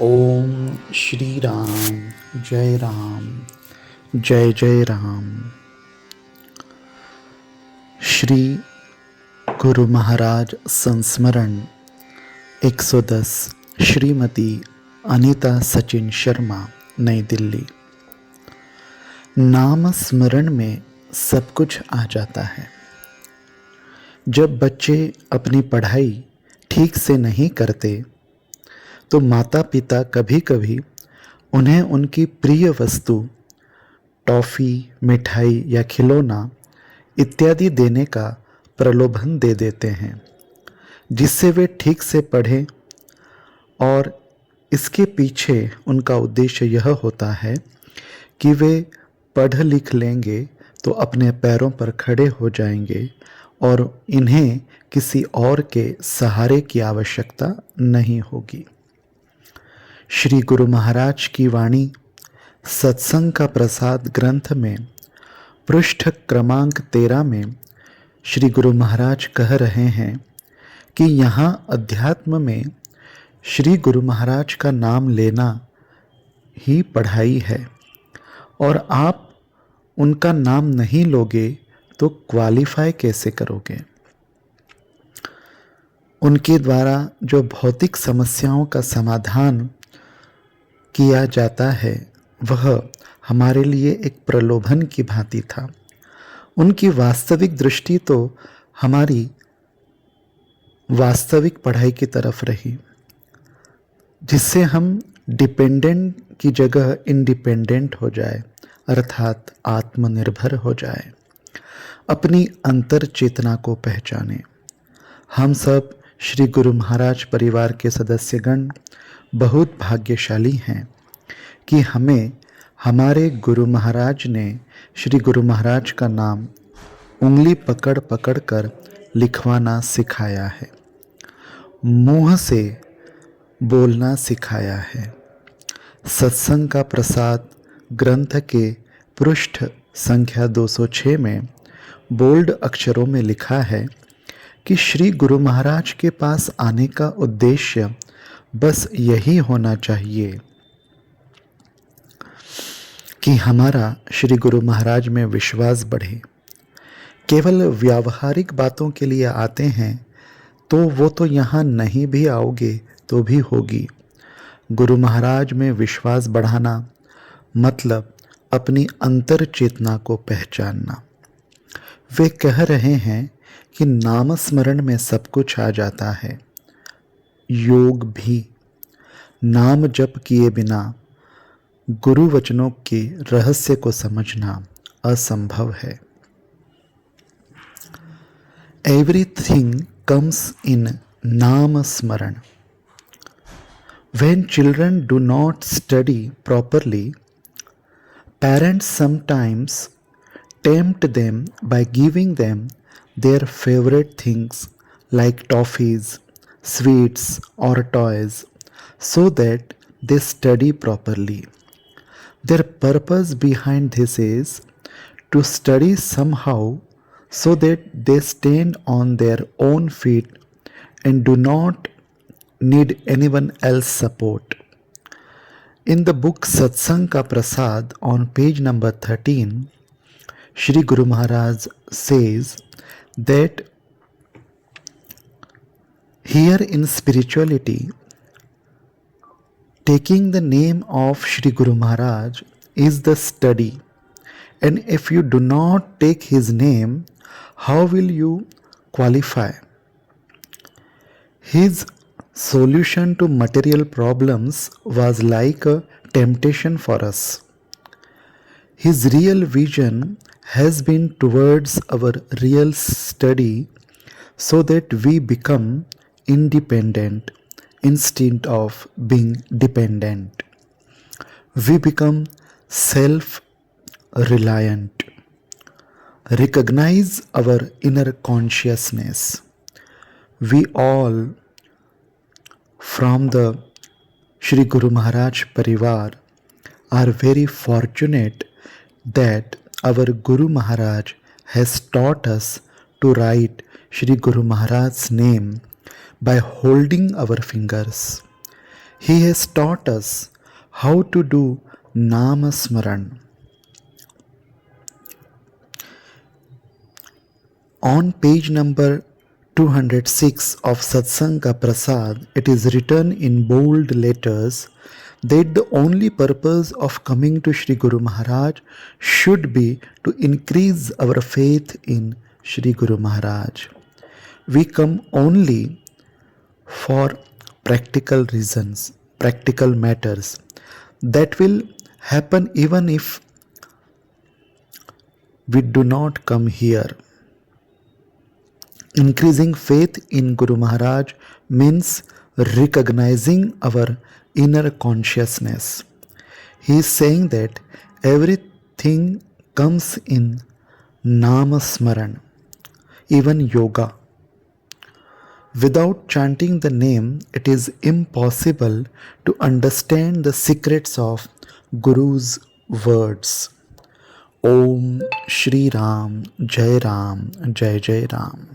ओम श्री राम जय राम जय जय राम। श्री गुरु महाराज संस्मरण 110 श्रीमती अनीता सचिन शर्मा, नई दिल्ली। नाम स्मरण में सब कुछ आ जाता है। जब बच्चे अपनी पढ़ाई ठीक से नहीं करते तो माता पिता कभी कभी उन्हें उनकी प्रिय वस्तु टॉफ़ी, मिठाई या खिलौना इत्यादि देने का प्रलोभन दे देते हैं, जिससे वे ठीक से पढ़ें। और इसके पीछे उनका उद्देश्य यह होता है कि वे पढ़ लिख लेंगे तो अपने पैरों पर खड़े हो जाएंगे और इन्हें किसी और के सहारे की आवश्यकता नहीं होगी। श्री गुरु महाराज की वाणी सत्संग का प्रसाद ग्रंथ में पृष्ठ क्रमांक 13 में श्री गुरु महाराज कह रहे हैं कि यहाँ अध्यात्म में श्री गुरु महाराज का नाम लेना ही पढ़ाई है, और आप उनका नाम नहीं लोगे तो क्वालिफाई कैसे करोगे। उनके द्वारा जो भौतिक समस्याओं का समाधान किया जाता है वह हमारे लिए एक प्रलोभन की भांति था। उनकी वास्तविक दृष्टि तो हमारी वास्तविक पढ़ाई की तरफ रही, जिससे हम डिपेंडेंट की जगह इंडिपेंडेंट हो जाए, अर्थात आत्मनिर्भर हो जाए, अपनी अंतर चेतना को पहचाने। हम सब श्री गुरु महाराज परिवार के सदस्यगण बहुत भाग्यशाली हैं कि हमें हमारे गुरु महाराज ने श्री गुरु महाराज का नाम उंगली पकड़ पकड़ कर लिखवाना सिखाया है, मुंह से बोलना सिखाया है। सत्संग का प्रसाद ग्रंथ के पृष्ठ संख्या 206 में बोल्ड अक्षरों में लिखा है कि श्री गुरु महाराज के पास आने का उद्देश्य बस यही होना चाहिए कि हमारा श्री गुरु महाराज में विश्वास बढ़े। केवल व्यावहारिक बातों के लिए आते हैं तो वो तो यहाँ नहीं भी आओगे तो भी होगी। गुरु महाराज में विश्वास बढ़ाना मतलब अपनी अंतर चेतना को पहचानना। वे कह रहे हैं कि नाम स्मरण में सब कुछ आ जाता है, योग भी। नाम जप किए बिना गुरु वचनों के रहस्य को समझना असंभव है। एवरीथिंग कम्स इन नाम स्मरण। When children do not study properly, parents sometimes tempt them by giving them their favorite things like toffees, sweets, or toys so that they study properly. Their purpose behind this is to study somehow so that they stand on their own feet and do not need anyone else's support. In the book Satsang Ka Prasad on page number 13, Shri Guru Maharaj says that here in spirituality, taking the name of Shri Guru Maharaj is the study, and if you do not take his name, how will you qualify? His solution to material problems was like a temptation for us. His real vision has been towards our real study so that we become independent instead of being dependent. We become self-reliant. Recognize our inner consciousness. We all from the Shri Guru Maharaj Parivar are very fortunate that our Guru Maharaj has taught us to write Shri Guru Maharaj's name by holding our fingers. He has taught us how to do Namasmaran. On page number 206 of Satsanga Prasad, it is written in bold letters that the only purpose of coming to Sri Guru Maharaj should be to increase our faith in Sri Guru Maharaj. We come only for practical reasons, practical matters that will happen even if we do not come here. Increasing faith in Guru Maharaj means recognizing our inner consciousness. He is saying that everything comes in Namasmaran, even yoga. Without chanting the name, it is impossible to understand the secrets of Guru's words. Om Shri Ram, Jai Jai Ram.